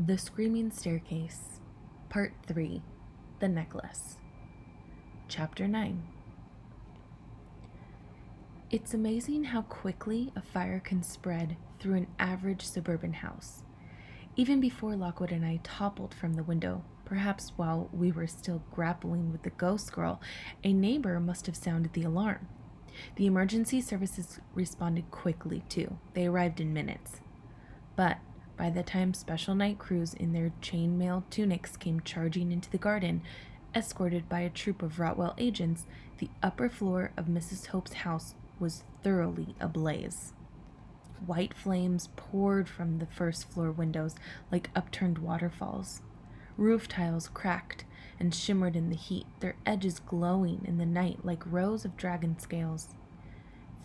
The Screaming Staircase, Part 3, The Necklace. Chapter 9. It's amazing how quickly a fire can spread through an average suburban house. Even before Lockwood and I toppled from the window, perhaps while we were still grappling with the ghost girl, a neighbor must have sounded the alarm. The emergency services responded quickly, too. They arrived in minutes. But by the time special night crews in their chainmail tunics came charging into the garden, escorted by a troop of Rotwell agents, the upper floor of Mrs. Hope's house was thoroughly ablaze. White flames poured from the first floor windows like upturned waterfalls. Roof tiles cracked and shimmered in the heat, their edges glowing in the night like rows of dragon scales.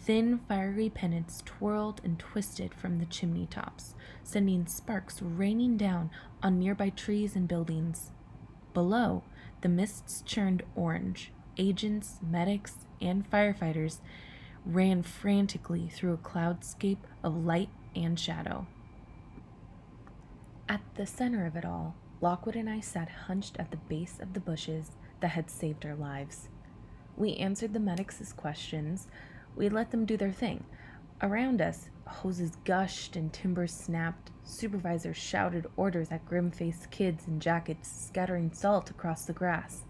Thin, fiery pennants twirled and twisted from the chimney tops, sending sparks raining down on nearby trees and buildings. Below, the mists churned orange. Agents, medics, and firefighters ran frantically through a cloudscape of light and shadow. At the center of it all, Lockwood and I sat hunched at the base of the bushes that had saved our lives. We answered the medics' questions. We let them do their thing. Around us, hoses gushed and timbers snapped. Supervisors shouted orders at grim-faced kids in jackets scattering salt across the grass.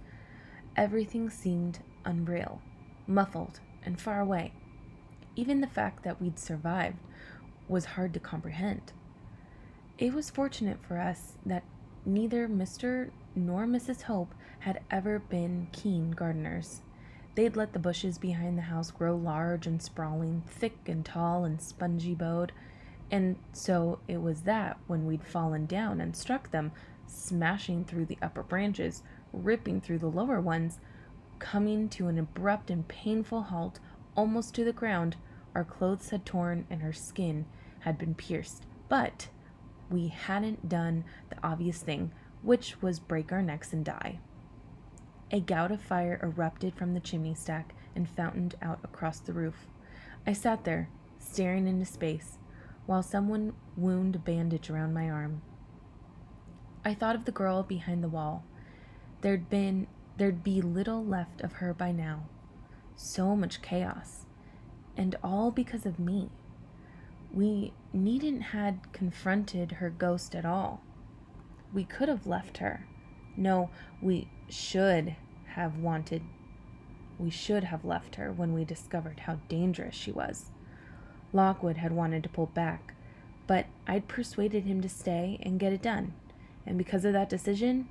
Everything seemed unreal, muffled, and far away. Even the fact that we'd survived was hard to comprehend. It was fortunate for us that neither Mr. nor Mrs. Hope had ever been keen gardeners. They'd let the bushes behind the house grow large and sprawling, thick and tall and spongy-bowed, and so it was that when we'd fallen down and struck them, smashing through the upper branches, ripping through the lower ones, coming to an abrupt and painful halt almost to the ground, our clothes had torn and our skin had been pierced. But we hadn't done the obvious thing, which was break our necks and die. A gout of fire erupted from the chimney stack and fountained out across the roof. I sat there, staring into space, while someone wound a bandage around my arm. I thought of the girl behind the wall. There'd be little left of her by now. So much chaos. And all because of me. We needn't had confronted her ghost at all. We could have left her. No, we should have left her when we discovered how dangerous she was. Lockwood had wanted to pull back, but I'd persuaded him to stay and get it done. And because of that decision,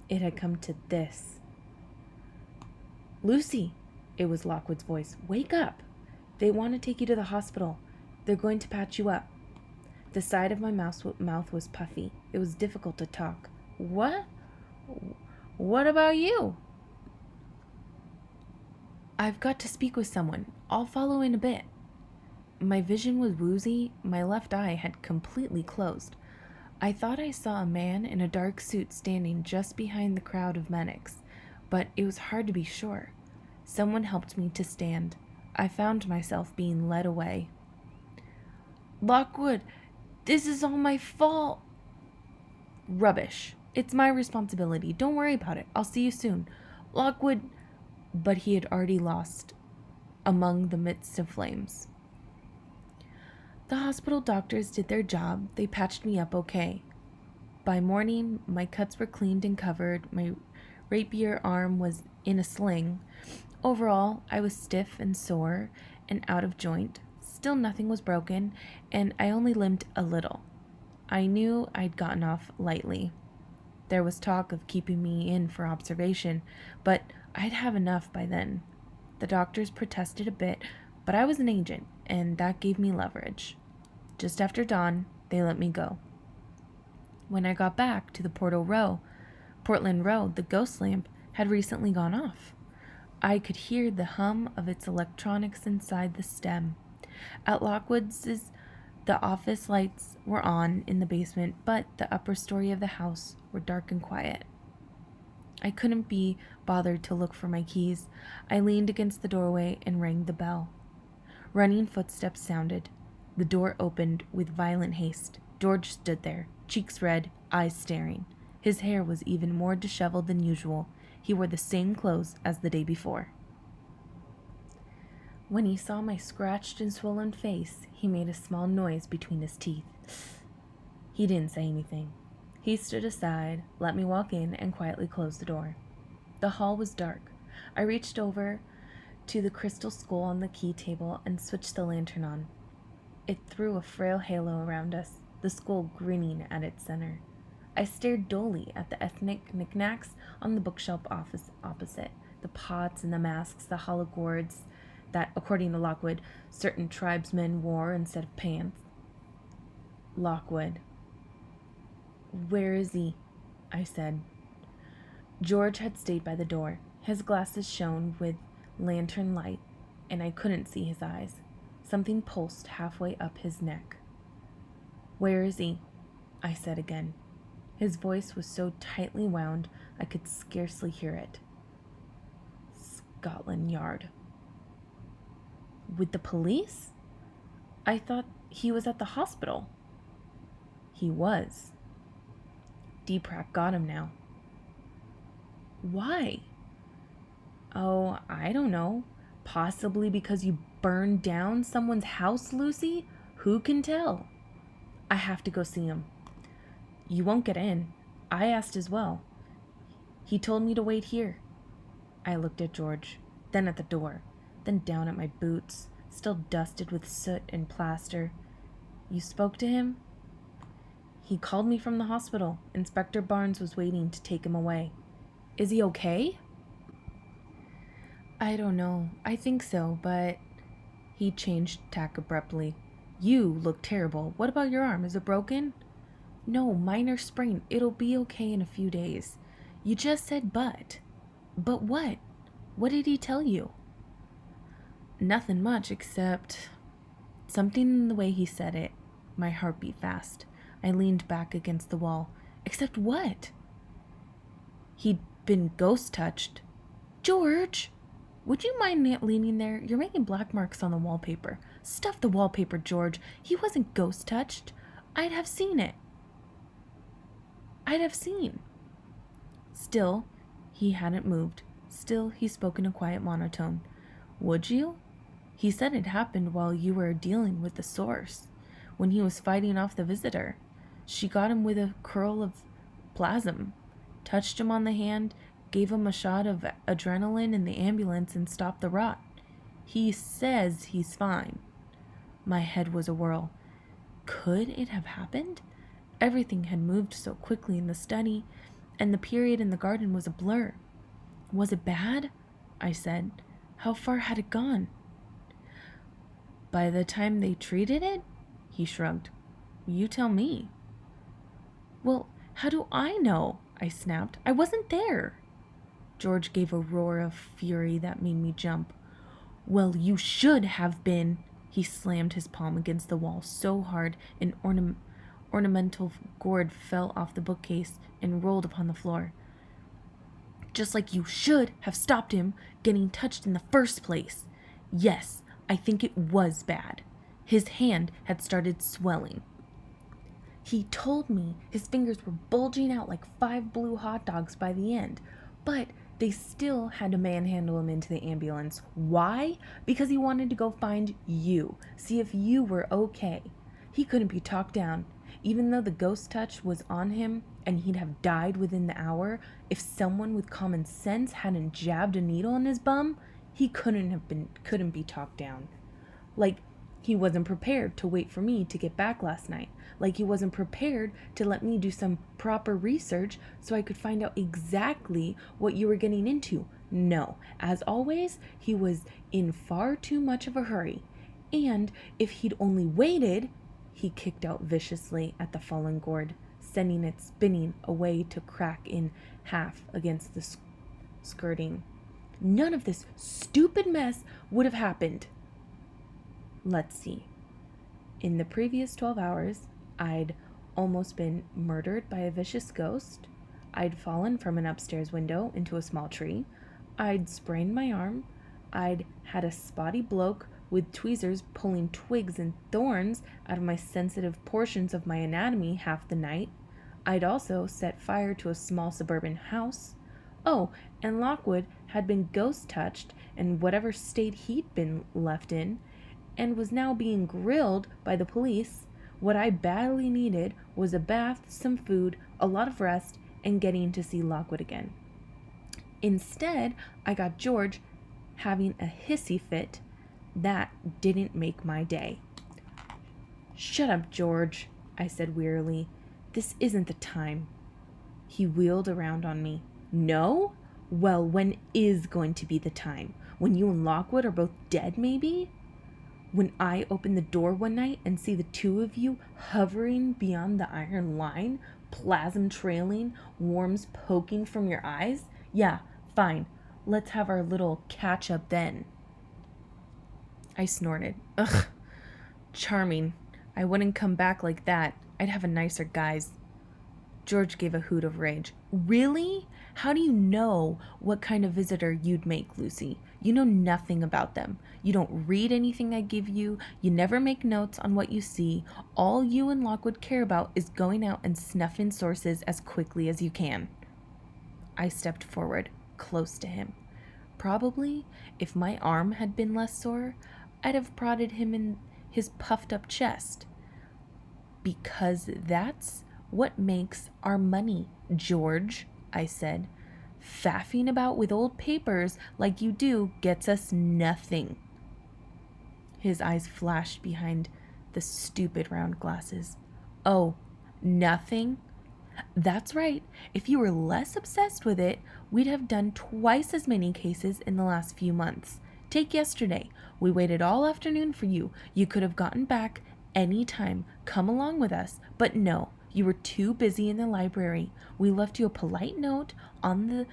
it had come to this. "Lucy," it was Lockwood's voice, "wake up. They want to take you to the hospital. They're going to patch you up." The side of my mouth was puffy. It was difficult to talk. "What? What about you?" "I've got to speak with someone. I'll follow in a bit." My vision was woozy. My left eye had completely closed. I thought I saw a man in a dark suit standing just behind the crowd of medics, but it was hard to be sure. Someone helped me to stand. I found myself being led away. "Lockwood, this is all my fault." "Rubbish. It's my responsibility. Don't worry about it. I'll see you soon. Lockwood," but he had already lost among the midst of flames. The hospital doctors did their job. They patched me up okay. By morning, my cuts were cleaned and covered. My rapier arm was in a sling. Overall, I was stiff and sore and out of joint. Still nothing was broken, and I only limped a little. I knew I'd gotten off lightly. There was talk of keeping me in for observation, but I'd have enough by then. The doctors protested a bit, but I was an agent, and that gave me leverage. Just after dawn, they let me go. When I got back to the Portland Road, the ghost lamp had recently gone off. I could hear the hum of its electronics inside the stem. At Lockwood's, the office lights were on in the basement, but the upper story of the house were dark and quiet. I couldn't be bothered to look for my keys. I leaned against the doorway and rang the bell. Running footsteps sounded. The door opened with violent haste. George stood there, cheeks red, eyes staring. His hair was even more disheveled than usual. He wore the same clothes as the day before. When he saw my scratched and swollen face, he made a small noise between his teeth. He didn't say anything. He stood aside, let me walk in, and quietly closed the door. The hall was dark. I reached over to the crystal skull on the key table and switched the lantern on. It threw a frail halo around us, the skull grinning at its center. I stared dully at the ethnic knickknacks on the bookshelf opposite, the pots and the masks, the hollow gourds that, according to Lockwood, certain tribesmen wore instead of pants. Lockwood. "Where is he?" I said. George had stayed by the door. His glasses shone with lantern light, and I couldn't see his eyes. Something pulsed halfway up his neck. "Where is he?" I said again. His voice was so tightly wound I could scarcely hear it. "Scotland Yard." "With the police? I thought he was at the hospital." "He was. Deepak got him now." "Why?" "Oh, I don't know. Possibly because you burned down someone's house, Lucy? Who can tell? I have to go see him." "You won't get in. I asked as well. He told me to wait here." I looked at George, then at the door, then down at my boots, still dusted with soot and plaster. "You spoke to him?" "He called me from the hospital. Inspector Barnes was waiting to take him away." "Is he okay?" "I don't know. I think so, but..." He changed tack abruptly. "You look terrible. What about your arm? Is it broken?" "No, minor sprain. It'll be okay in a few days." "You just said but." "But what? What did he tell you?" "Nothing much except..." Something in the way he said it. My heart beat fast. I leaned back against the wall. "Except what?" "He'd been ghost-touched." "George! Would you mind leaning there? You're making black marks on the wallpaper." "Stuff the wallpaper, George. He wasn't ghost-touched. I'd have seen it. I'd have seen." Still, he hadn't moved. Still, he spoke in a quiet monotone. "Would you? He said it happened while you were dealing with the source, when he was fighting off the visitor. She got him with a curl of plasm, touched him on the hand, gave him a shot of adrenaline in the ambulance, and stopped the rot. He says he's fine." My head was a whirl. Could it have happened? Everything had moved so quickly in the study, and the period in the garden was a blur. "Was it bad?" I said. "How far had it gone?" "By the time they treated it?" He shrugged. "You tell me." "Well, how do I know?" I snapped. "I wasn't there." George gave a roar of fury that made me jump. "Well, you should have been." He slammed his palm against the wall so hard an ornamental gourd fell off the bookcase and rolled upon the floor. "Just like you should have stopped him getting touched in the first place. Yes, I think it was bad." His hand had started swelling. "He told me his fingers were bulging out like 5 blue hot dogs by the end, but they still had to manhandle him into the ambulance. Why? Because he wanted to go find you, see if you were okay. He couldn't be talked down. Even though the ghost touch was on him and he'd have died within the hour, if someone with common sense hadn't jabbed a needle in his bum, he couldn't be talked down. Like he wasn't prepared to wait for me to get back last night. Like he wasn't prepared to let me do some proper research so I could find out exactly what you were getting into. No, as always, he was in far too much of a hurry. And if he'd only waited..." He kicked out viciously at the fallen gourd, sending it spinning away to crack in half against the skirting. "None of this stupid mess would have happened." Let's see. In the previous 12 hours, I'd almost been murdered by a vicious ghost. I'd fallen from an upstairs window into a small tree. I'd sprained my arm. I'd had a spotty bloke with tweezers pulling twigs and thorns out of my sensitive portions of my anatomy half the night. I'd also set fire to a small suburban house. Oh, and Lockwood had been ghost-touched in whatever state he'd been left in, and was now being grilled by the police. What I badly needed was a bath, some food, a lot of rest, and getting to see Lockwood again. Instead, I got George having a hissy fit. That didn't make my day. "Shut up, George," I said wearily. "This isn't the time." He wheeled around on me. "No? Well, when is going to be the time? When you and Lockwood are both dead, maybe? When I open the door one night and see the two of you hovering beyond the iron line, plasm trailing, worms poking from your eyes? Yeah, fine. Let's have our little catch-up then." I snorted. Ugh, charming. I wouldn't come back like that. I'd have a nicer guise. George gave a hoot of rage. "Really? How do you know what kind of visitor you'd make, Lucy? You know nothing about them. You don't read anything I give you. You never make notes on what you see. All you and Lockwood care about is going out and snuffing sources as quickly as you can." I stepped forward, close to him. Probably, if my arm had been less sore, I'd have prodded him in his puffed-up chest. "Because that's what makes our money, George," I said. "Faffing about with old papers like you do gets us nothing." His eyes flashed behind the stupid round glasses. "Oh, nothing? That's right. If you were less obsessed with it, we'd have done twice as many cases in the last few months. Take yesterday. We waited all afternoon for you. You could have gotten back any time. Come along with us. But no, you were too busy in the library. We left you a polite note on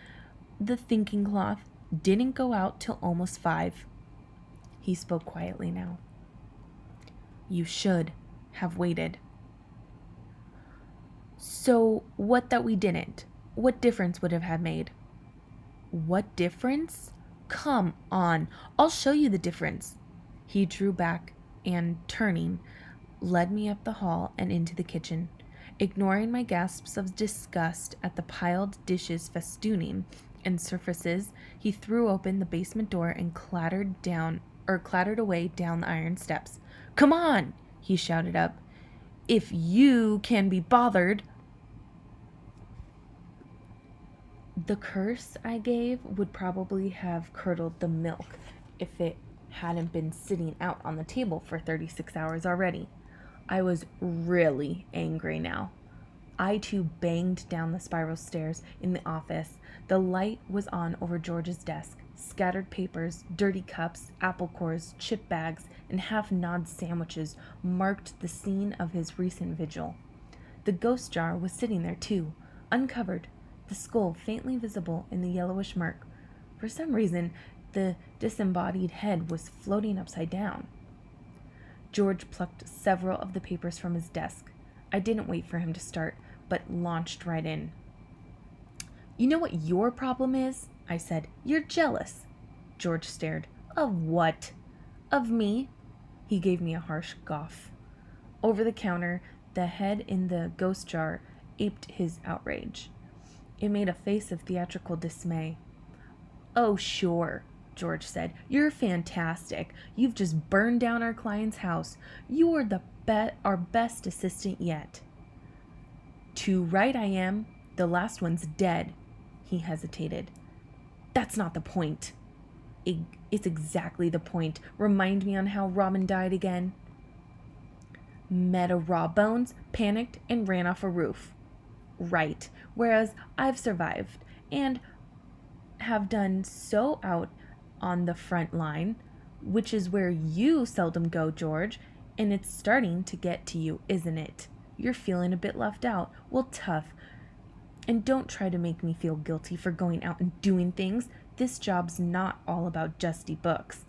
the thinking cloth. Didn't go out till almost 5. He spoke quietly now. "You should have waited." "So what that we didn't? What difference would it have made?" "What difference? Come on, I'll show you the difference." He drew back and, turning, led me up the hall and into the kitchen. Ignoring my gasps of disgust at the piled dishes festooning and surfaces, he threw open the basement door and clattered away down the iron steps. "Come on," he shouted up. "If you can be bothered." The curse I gave would probably have curdled the milk if it hadn't been sitting out on the table for 36 hours already. I was really angry now. I too banged down the spiral stairs in the office. The light was on over George's desk. Scattered papers, dirty cups, apple cores, chip bags, and half-gnawed sandwiches marked the scene of his recent vigil. The ghost jar was sitting there too, uncovered, the skull faintly visible in the yellowish murk. For some reason, the disembodied head was floating upside down. George plucked several of the papers from his desk. I didn't wait for him to start, but launched right in. "You know what your problem is?" I said. "You're jealous." George stared. "Of what?" "Of me." He gave me a harsh scoff. Over the counter, the head in the ghost jar aped his outrage. It made a face of theatrical dismay. "Oh, sure," George said. "You're fantastic. You've just burned down our client's house. You're our best assistant yet." "Too right I am. The last one's dead." He hesitated. "That's not the point." It's exactly the point. Remind me on how Robin died again." "Met a raw bones, panicked, and ran off a roof." "Right. Whereas I've survived and have done so out on the front line, which is where you seldom go, George, and it's starting to get to you, isn't it? You're feeling a bit left out. Well, tough. And don't try to make me feel guilty for going out and doing things. This job's not all about dusty books.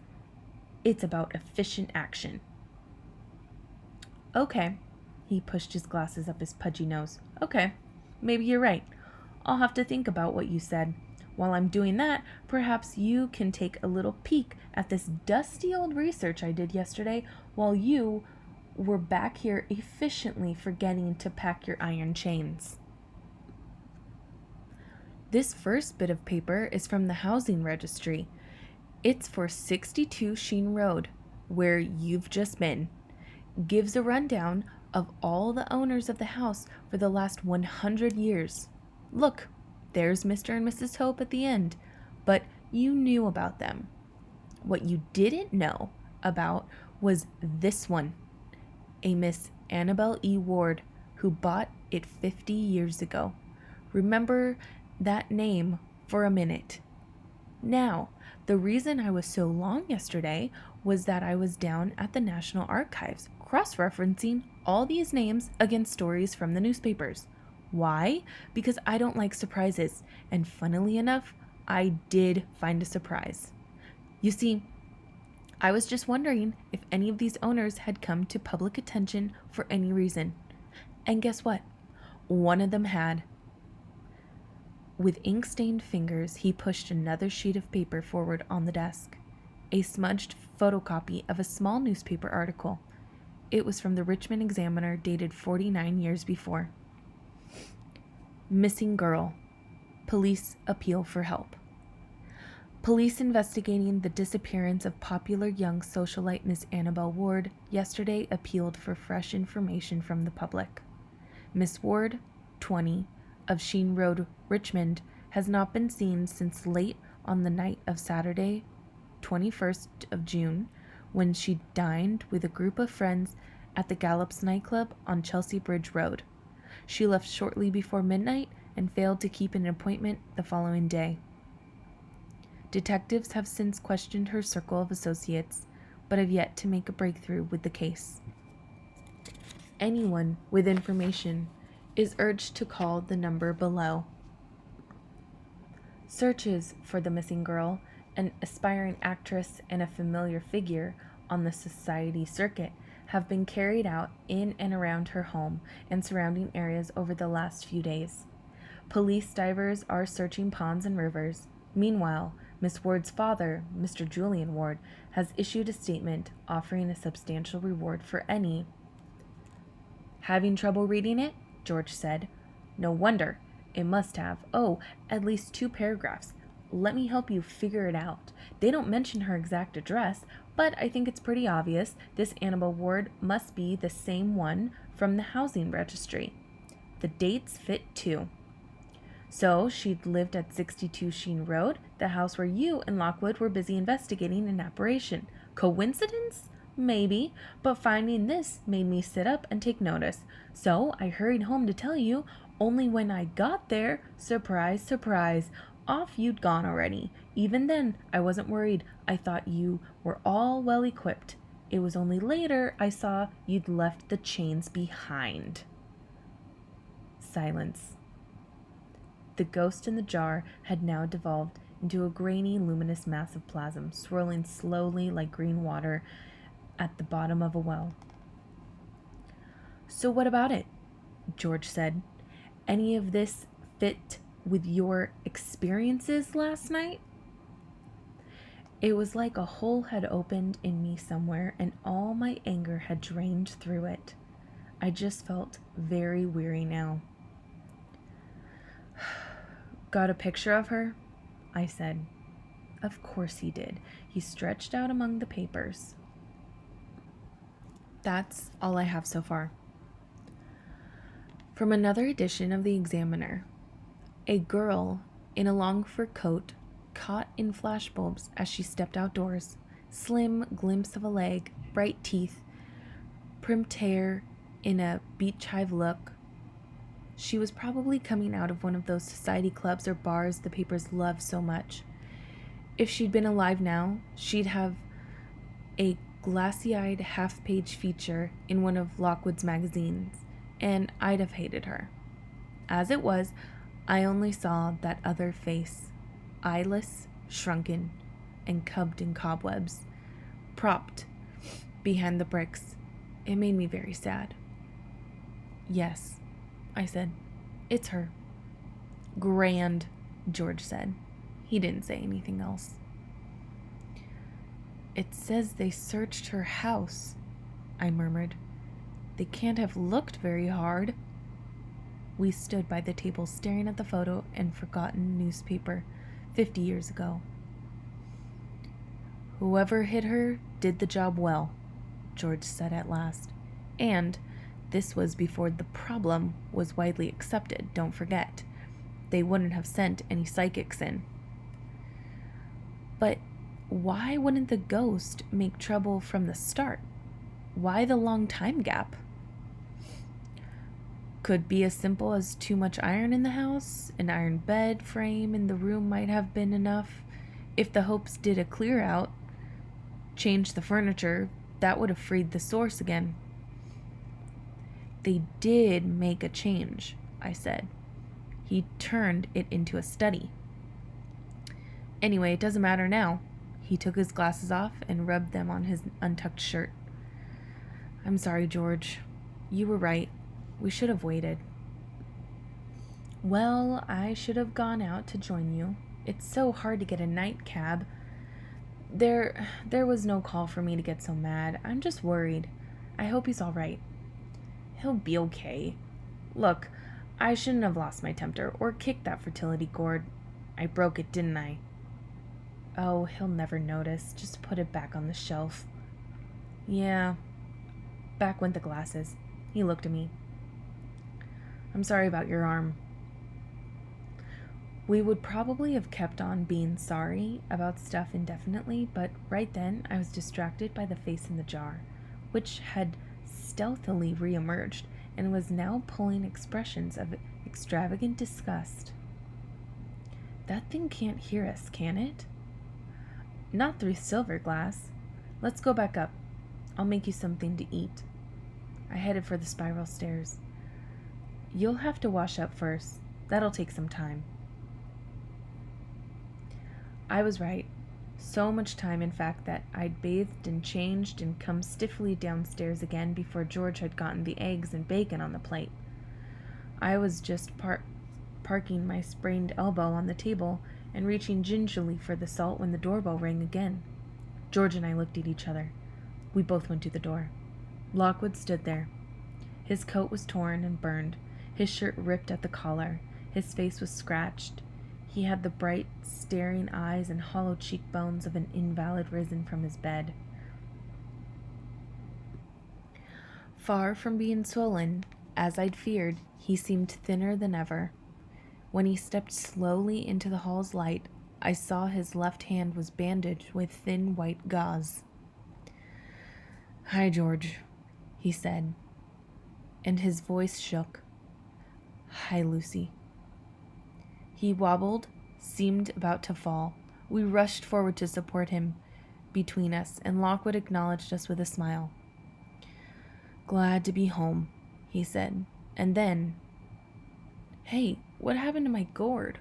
It's about efficient action." "Okay." He pushed his glasses up his pudgy nose. "Okay. Maybe you're right. I'll have to think about what you said. While I'm doing that, perhaps you can take a little peek at this dusty old research I did yesterday while you were back here efficiently forgetting to pack your iron chains. This first bit of paper is from the housing registry. It's for 62 Sheen Road, where you've just been. Gives a rundown of all the owners of the house for the last 100 years. Look, there's Mr. and Mrs. Hope at the end, but you knew about them. What you didn't know about was this one, a Miss Annabel E. Ward, who bought it 50 years ago. Remember that name for a minute. Now, the reason I was so long yesterday was that I was down at the National Archives, cross-referencing all these names against stories from the newspapers. Why? Because I don't like surprises, and funnily enough, I did find a surprise. You see, I was just wondering if any of these owners had come to public attention for any reason. And guess what? One of them had. With ink-stained fingers, he pushed another sheet of paper forward on the desk. A smudged photocopy of a small newspaper article. It was from the Richmond Examiner, dated 49 years before. Missing girl. Police appeal for help. Police investigating the disappearance of popular young socialite Miss Annabel Ward yesterday appealed for fresh information from the public. Miss Ward, 20, of Sheen Road, Richmond, has not been seen since late on the night of Saturday, 21st of June, when she dined with a group of friends at the Gallops nightclub on Chelsea Bridge Road. She left shortly before midnight and failed to keep an appointment the following day. Detectives have since questioned her circle of associates, but have yet to make a breakthrough with the case. Anyone with information is urged to call the number below. Searches for the missing girl, an aspiring actress and a familiar figure on the society circuit, have been carried out in and around her home and surrounding areas over the last few days. Police divers are searching ponds and rivers. Meanwhile, Miss Ward's father, Mr. Julian Ward, has issued a statement offering a substantial reward for any. Having trouble reading it? George said. No wonder. It must have. Oh, at least 2 paragraphs. Let me help you figure it out. They don't mention her exact address, but I think it's pretty obvious this Annabel Ward must be the same one from the housing registry. The dates fit too. So she'd lived at 62 Sheen Road, the house where you and Lockwood were busy investigating an apparition. Coincidence? Maybe, but finding this made me sit up and take notice. So I hurried home to tell you, only when I got there, surprise, surprise, off you'd gone already. Even then, I wasn't worried. I thought you were all well equipped. It was only later I saw you'd left the chains behind. Silence. The ghost in the jar had now devolved into a grainy, luminous mass of plasm, swirling slowly like green water at the bottom of a well. So what about it? George said. Any of this fit with your experiences last night? It was like a hole had opened in me somewhere and all my anger had drained through it. I just felt very weary now. Got a picture of her? I said. Of course he did. He stretched out among the papers. That's all I have so far. From another edition of the Examiner, a girl in a long fur coat caught in flashbulbs as she stepped outdoors. Slim glimpse of a leg, bright teeth, primped hair in a beach hive look. She was probably coming out of one of those society clubs or bars the papers love so much. If she'd been alive now, she'd have a glassy-eyed half-page feature in one of Lockwood's magazines, and I'd have hated her. As it was, I only saw that other face, eyeless, shrunken, and cubbed in cobwebs, propped behind the bricks. It made me very sad. Yes, I said. It's her. Grand, George said. He didn't say anything else. It says they searched her house, I murmured. They can't have looked very hard. We stood by the table staring at the photo and forgotten newspaper 50 years ago. Whoever hit her did the job well, George said at last. And this was before the problem was widely accepted, don't forget. They wouldn't have sent any psychics in. But why wouldn't the ghost make trouble from the start? Why the long time gap? Could be as simple as too much iron in the house. An iron bed frame in the room might have been enough. If the Hopes did a clear out, change the furniture, that would have freed the source again. They did make a change, I said. He turned it into a study. Anyway, it doesn't matter now. He took his glasses off and rubbed them on his untucked shirt. I'm sorry, George. You were right. We should have waited. Well, I should have gone out to join you. It's so hard to get a night cab. There was no call for me to get so mad. I'm just worried. I hope he's all right. He'll be okay. Look, I shouldn't have lost my tempter or kicked that fertility gourd. I broke it, didn't I? Oh, he'll never notice. Just put it back on the shelf. Yeah. Back went the glasses. He looked at me. I'm sorry about your arm. We would probably have kept on being sorry about stuff indefinitely, but right then I was distracted by the face in the jar, which had stealthily reemerged and was now pulling expressions of extravagant disgust. That thing can't hear us, can it? Not through silver glass. Let's go back up. I'll make you something to eat. I headed for the spiral stairs. You'll have to wash up first. That'll take some time. I was right. So much time, in fact, that I'd bathed and changed and come stiffly downstairs again before George had gotten the eggs and bacon on the plate. I was just parking my sprained elbow on the table and reaching gingerly for the salt when the doorbell rang again. George and I looked at each other. We both went to the door. Lockwood stood there. His coat was torn and burned, his shirt ripped at the collar, his face was scratched. He had the bright, staring eyes and hollow cheekbones of an invalid risen from his bed. Far from being swollen, as I'd feared, he seemed thinner than ever. When he stepped slowly into the hall's light, I saw his left hand was bandaged with thin white gauze. Hi, George, he said, and his voice shook. Hi, Lucy. He wobbled, seemed about to fall. We rushed forward to support him between us, and Lockwood acknowledged us with a smile. Glad to be home, he said, and then, Hey, what happened to my gourd?